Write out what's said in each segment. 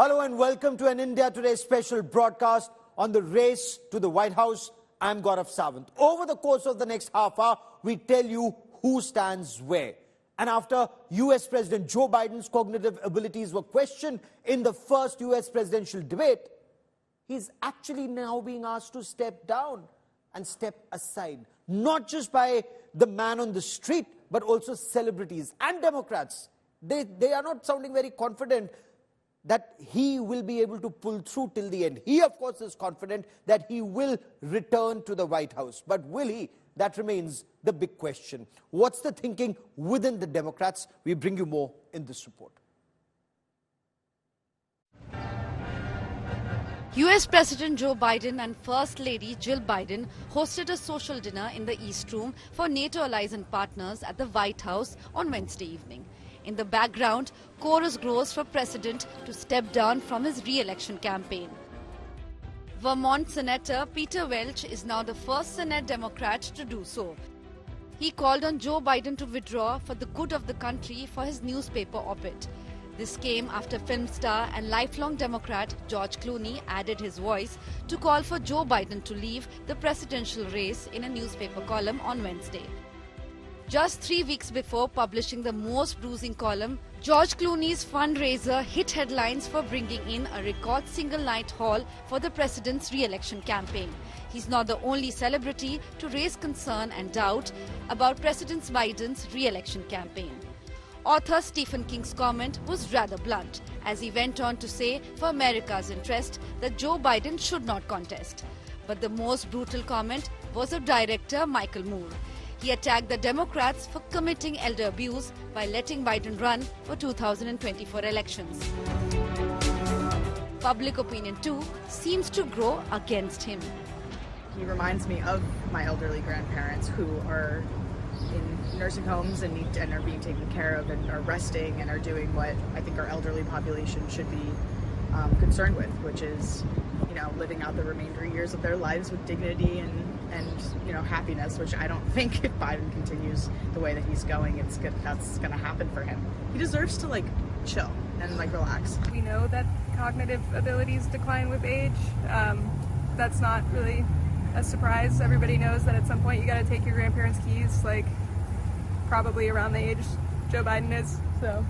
Hello and welcome to an India Today special broadcast on the race to the White House. I'm Gaurav Sawant. Over the course of the next half hour, we tell you who stands where. And after US President Joe Biden's cognitive abilities were questioned in the first US presidential debate, he's actually now being asked to step down and step aside. Not just by the man on the street, but also celebrities and Democrats. They are not sounding very confident that he will be able to pull through till the end. He, of course, is confident that he will return to the White House. But will he? That remains the big question. What's the thinking within the Democrats? We bring you more in this report. US President Joe Biden and First Lady Jill Biden hosted a social dinner in the East Room for NATO allies and partners at the White House on Wednesday evening. In the background, chorus grows for President to step down from his re-election campaign. Vermont Senator Peter Welch is now the first Senate Democrat to do so. He called on Joe Biden to withdraw for the good of the country for his newspaper op-ed. This came after film star and lifelong Democrat George Clooney added his voice to call for Joe Biden to leave the presidential race in a newspaper column on Wednesday. Just 3 weeks before publishing the most bruising column, George Clooney's fundraiser hit headlines for bringing in a record single-night haul for the president's re-election campaign. He's not the only celebrity to raise concern and doubt about President Biden's re-election campaign. Author Stephen King's comment was rather blunt, as he went on to say for America's interest that Joe Biden should not contest. But the most brutal comment was of director Michael Moore. He attacked the Democrats for committing elder abuse by letting Biden run for 2024 elections. Public opinion, too, seems to grow against him. He reminds me of my elderly grandparents who are in nursing homes and are being taken care of and are resting and are doing what I think our elderly population should be concerned with, which is, living out the remainder years of their lives with dignity and happiness, which I don't think if Biden continues the way that he's going, that's going to happen for him. He deserves to chill and relax. We know that cognitive abilities decline with age. That's not really a surprise. Everybody knows that at some point you got to take your grandparents' keys, probably around the age Joe Biden is. So,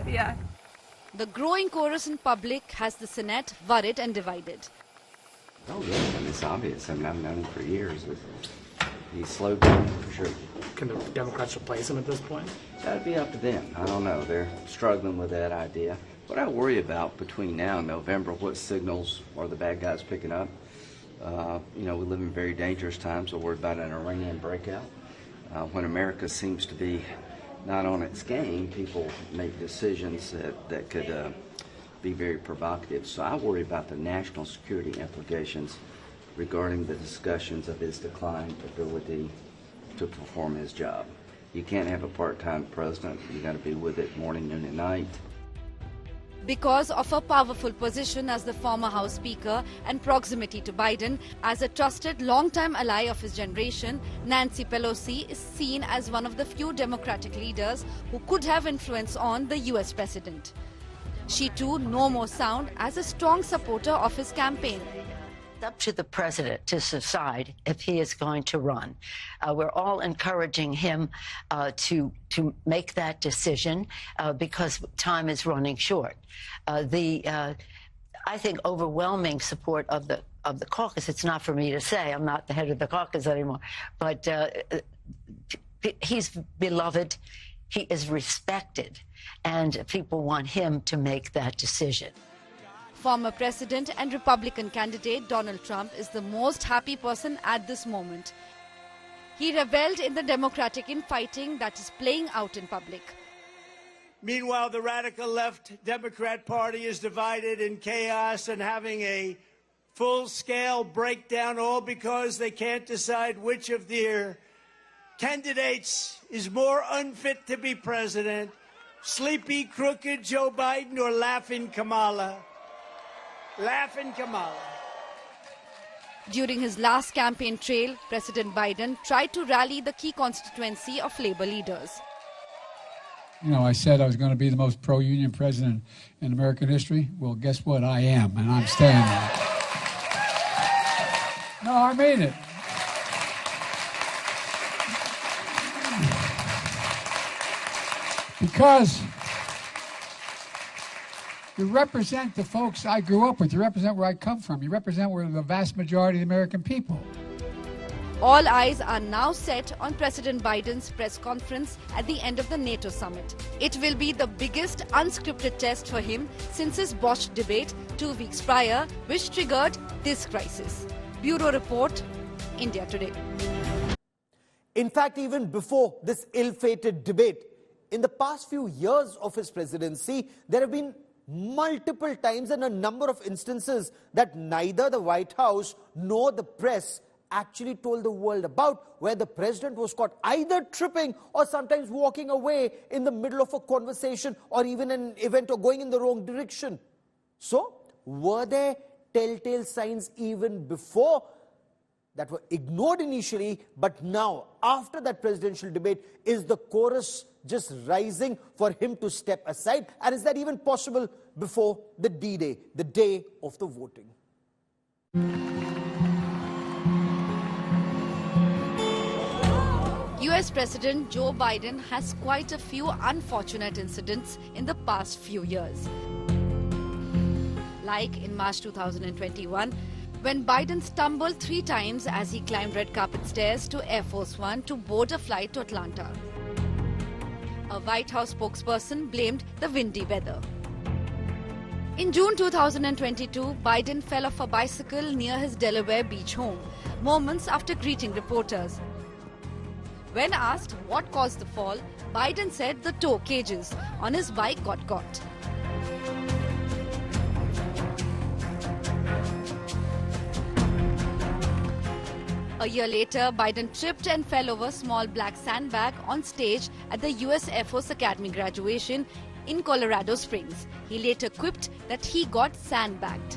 yeah. The growing chorus in public has the Senate worried and divided. Oh, yeah, it's obvious. I've known him for years. He's slowed down for sure. Can the Democrats replace him at this point? That'd be up to them. I don't know. They're struggling with that idea. What I worry about between now and November, what signals are the bad guys picking up? We live in very dangerous times. We're worried about an Iranian breakout. When America seems to be not on its game, people make decisions that could be very provocative. So I worry about the national security implications regarding the discussions of his declined ability to perform his job. You can't have a part-time president. You got to be with it morning, noon, and night. Because of her powerful position as the former House Speaker and proximity to Biden, as a trusted long-time ally of his generation, Nancy Pelosi is seen as one of the few Democratic leaders who could have influence on the US president. She too no more sound as a strong supporter of his campaign. It's up to the president to decide if he is going to run. We're all encouraging him to make that decision because time is running short. I think overwhelming support of the caucus. It's not for me to say. I'm not the head of the caucus anymore, but he's beloved. He is respected, and people want him to make that decision. Former President and Republican candidate Donald Trump is the most happy person at this moment. He reveled in the Democratic infighting that is playing out in public. Meanwhile, the radical left Democrat Party is divided in chaos and having a full-scale breakdown, all because they can't decide which of their candidates is more unfit to be president, sleepy, crooked Joe Biden or laughing Kamala. Laughing Kamala. During his last campaign trail, President Biden tried to rally the key constituency of labor leaders. You know, I said I was going to be the most pro-union president in American history. Well, guess what? I am, and I'm staying there. No, I mean it. Because you represent the folks I grew up with. You represent where I come from. You represent where the vast majority of the American people. All eyes are now set on President Biden's press conference at the end of the NATO summit. It will be the biggest unscripted test for him since his botched debate 2 weeks prior, which triggered this crisis. Bureau Report, India Today. In fact, even before this ill-fated debate, in the past few years of his presidency, there have been multiple times and a number of instances that neither the White House nor the press actually told the world about, where the president was caught either tripping or sometimes walking away in the middle of a conversation or even an event or going in the wrong direction. So, were there telltale signs even before that were ignored initially, but now, after that presidential debate, is the chorus just rising for him to step aside? And is that even possible before the D-Day, the day of the voting? US President Joe Biden has quite a few unfortunate incidents in the past few years. Like in March 2021, when Biden stumbled 3 times as he climbed red carpet stairs to Air Force One to board a flight to Atlanta. A White House spokesperson blamed the windy weather. In June 2022, Biden fell off a bicycle near his Delaware beach home, moments after greeting reporters. When asked what caused the fall, Biden said the toe cages on his bike got caught. A year later, Biden tripped and fell over a small black sandbag on stage at the US Air Force Academy graduation in Colorado Springs. He later quipped that he got sandbagged.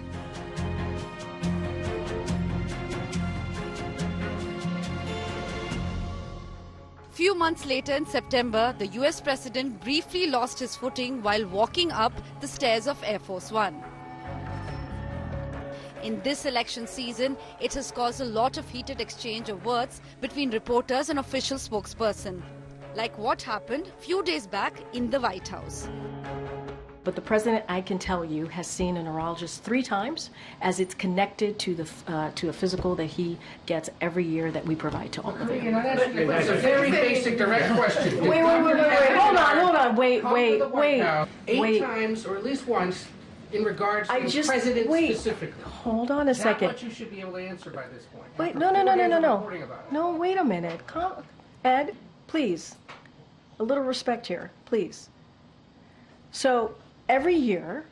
Few months later in September, the US president briefly lost his footing while walking up the stairs of Air Force One. In this election season, it has caused a lot of heated exchange of words between reporters and official spokesperson, like what happened few days back in the White House. But the president, I can tell you, has seen a neurologist 3 times, as it's connected to a physical that he gets every year that we provide to all of them. That's a very basic, direct question. Wait. Hold on. Wait. 8 times, or at least once, in regards to the president specifically. Hold on a second. Not what you should be able to answer by this point. Wait, no. No, wait a minute. Ed, please. A little respect here, please. So, every year,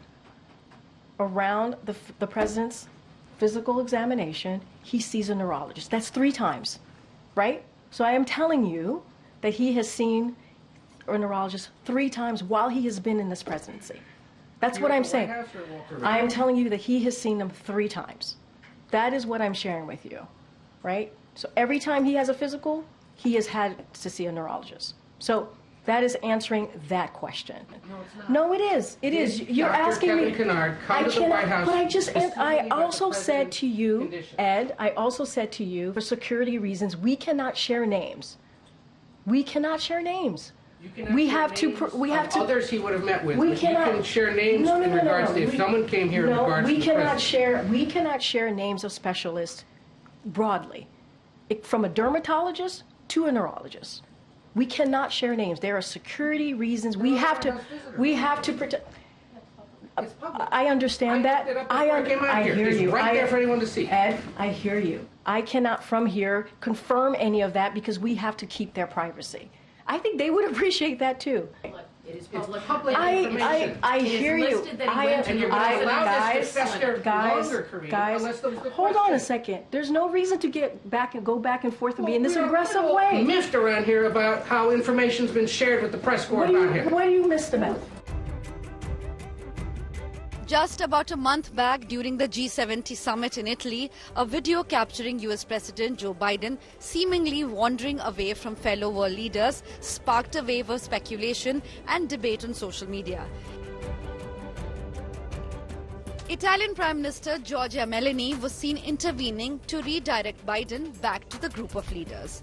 around the president's physical examination, he sees a neurologist. That's 3 times, right? So I am telling you that he has seen a neurologist 3 times while he has been in this presidency. That's what I'm saying. I am telling you that he has seen them 3 times. That is what I'm sharing with you, right? So every time he has a physical, he has had to see a neurologist. So that is answering that question. No, it's not. No, it is. It is. You're asking me. I also said to you, Ed, I also said to you, for security reasons, we cannot share names. We cannot share names. We have to. Others he would have met with. You can share names in regards to if someone came here in regards to the president. We cannot share names of specialists broadly, from a dermatologist to a neurologist. We cannot share names. There are security reasons. We have to protect. I understand that. I hear you. Right there for anyone to see. Ed, I hear you. I cannot from here confirm any of that because we have to keep their privacy. I think they would appreciate that too. It is public information. I hear you. Guys, hold on a second. There's no reason to go back and forth and be in this aggressive way. Miffed around here about how information's been shared with the press corps about him. What are you missed about? Just about a month back, during the G70 summit in Italy, a video capturing US President Joe Biden seemingly wandering away from fellow world leaders sparked a wave of speculation and debate on social media. Italian Prime Minister Giorgia Meloni was seen intervening to redirect Biden back to the group of leaders.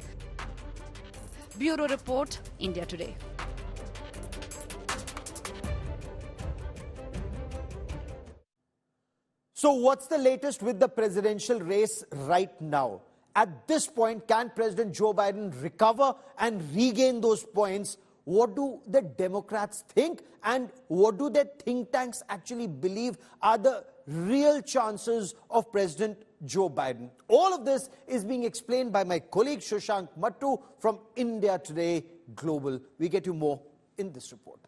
Bureau Report, India Today. So what's the latest with the presidential race right now? At this point, can President Joe Biden recover and regain those points? What do the Democrats think, and what do their think tanks actually believe are the real chances of President Joe Biden? All of this is being explained by my colleague Shashank Mattu from India Today Global. We get you more in this report.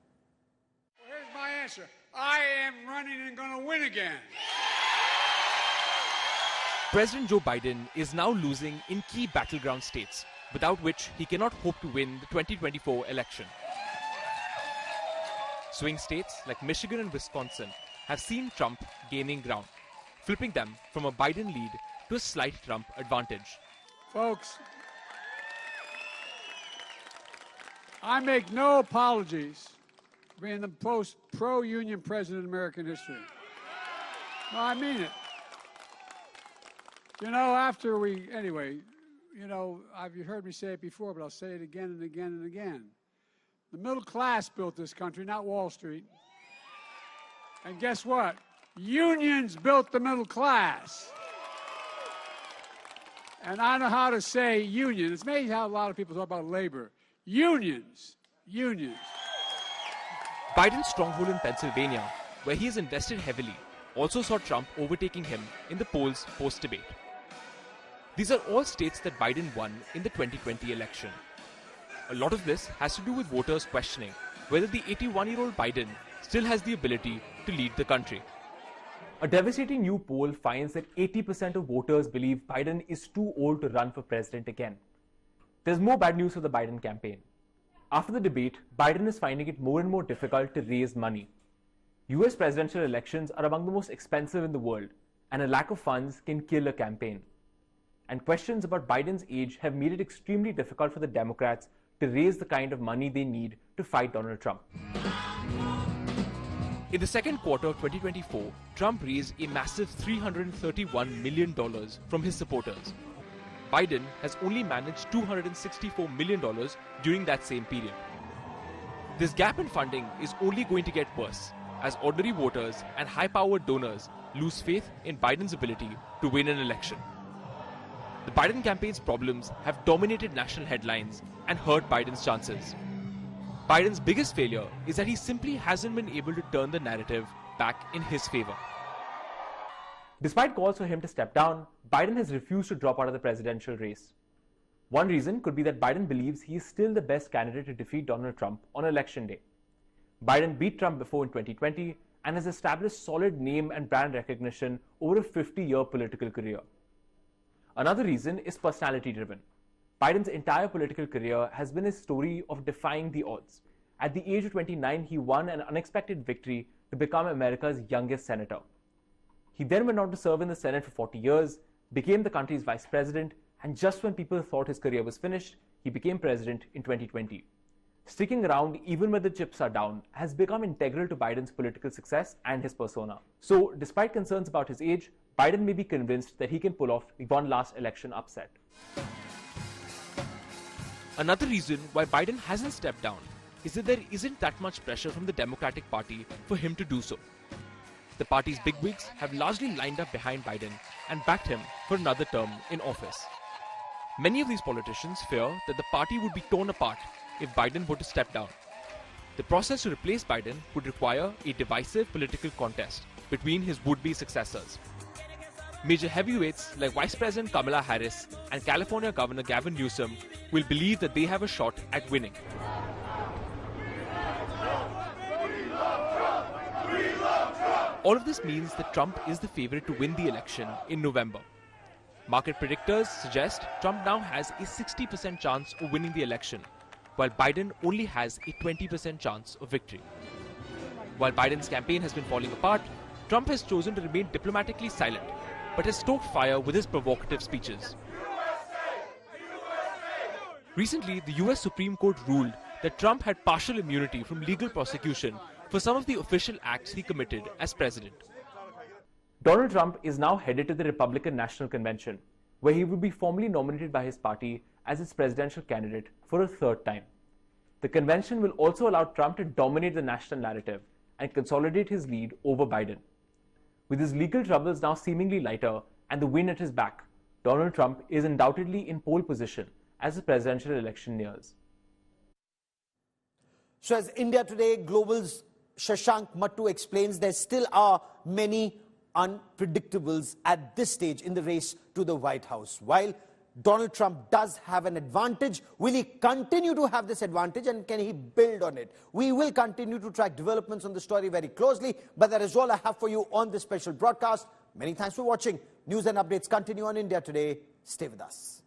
Well, here's my answer. I am running and going to win again. President Joe Biden is now losing in key battleground states, without which he cannot hope to win the 2024 election. Swing states like Michigan and Wisconsin have seen Trump gaining ground, flipping them from a Biden lead to a slight Trump advantage. Folks, I make no apologies for being the most pro-union president in American history. No, I mean it. You know, you've heard me say it before, but I'll say it again and again and again. The middle class built this country, not Wall Street. And guess what? Unions built the middle class. And I know how to say union. It's amazing how a lot of people talk about labor. Unions. Biden's stronghold in Pennsylvania, where he has invested heavily, also saw Trump overtaking him in the polls post-debate. These are all states that Biden won in the 2020 election. A lot of this has to do with voters questioning whether the 81-year-old Biden still has the ability to lead the country. A devastating new poll finds that 80% of voters believe Biden is too old to run for president again. There's more bad news for the Biden campaign. After the debate, Biden is finding it more and more difficult to raise money. US presidential elections are among the most expensive in the world, and a lack of funds can kill a campaign. And questions about Biden's age have made it extremely difficult for the Democrats to raise the kind of money they need to fight Donald Trump. In the second quarter of 2024, Trump raised a massive $331 million from his supporters. Biden has only managed $264 million during that same period. This gap in funding is only going to get worse as ordinary voters and high-powered donors lose faith in Biden's ability to win an election. The Biden campaign's problems have dominated national headlines and hurt Biden's chances. Biden's biggest failure is that he simply hasn't been able to turn the narrative back in his favor. Despite calls for him to step down, Biden has refused to drop out of the presidential race. One reason could be that Biden believes he is still the best candidate to defeat Donald Trump on election day. Biden beat Trump before in 2020 and has established solid name and brand recognition over a 50-year political career. Another reason is personality-driven. Biden's entire political career has been a story of defying the odds. At the age of 29, he won an unexpected victory to become America's youngest senator. He then went on to serve in the Senate for 40 years, became the country's vice president, and just when people thought his career was finished, he became president in 2020. Sticking around even when the chips are down has become integral to Biden's political success and his persona. So, despite concerns about his age, Biden may be convinced that he can pull off one last election upset. Another reason why Biden hasn't stepped down is that there isn't that much pressure from the Democratic Party for him to do so. The party's bigwigs have largely lined up behind Biden and backed him for another term in office. Many of these politicians fear that the party would be torn apart if Biden were to step down. The process to replace Biden would require a divisive political contest between his would-be successors. Major heavyweights like Vice President Kamala Harris and California Governor Gavin Newsom will believe that they have a shot at winning. All of this means that Trump is the favorite to win the election in November. Market predictors suggest Trump now has a 60% chance of winning the election, while Biden only has a 20% chance of victory. While Biden's campaign has been falling apart, Trump has chosen to remain diplomatically silent, but has stoked fire with his provocative speeches. Recently, the US Supreme Court ruled that Trump had partial immunity from legal prosecution for some of the official acts he committed as president. Donald Trump is now headed to the Republican National Convention, where he will be formally nominated by his party as its presidential candidate for a third time. The convention will also allow Trump to dominate the national narrative and consolidate his lead over Biden. With his legal troubles now seemingly lighter and the wind at his back, Donald Trump is undoubtedly in pole position as the presidential election nears. So as India Today Global's Shashank Mattu explains, there still are many unpredictables at this stage in the race to the White House. While Donald Trump does have an advantage, will he continue to have this advantage and can he build on it? We will continue to track developments on the story very closely, but that is all I have for you on this special broadcast. Many thanks for watching. News and updates continue on India Today. Stay with us.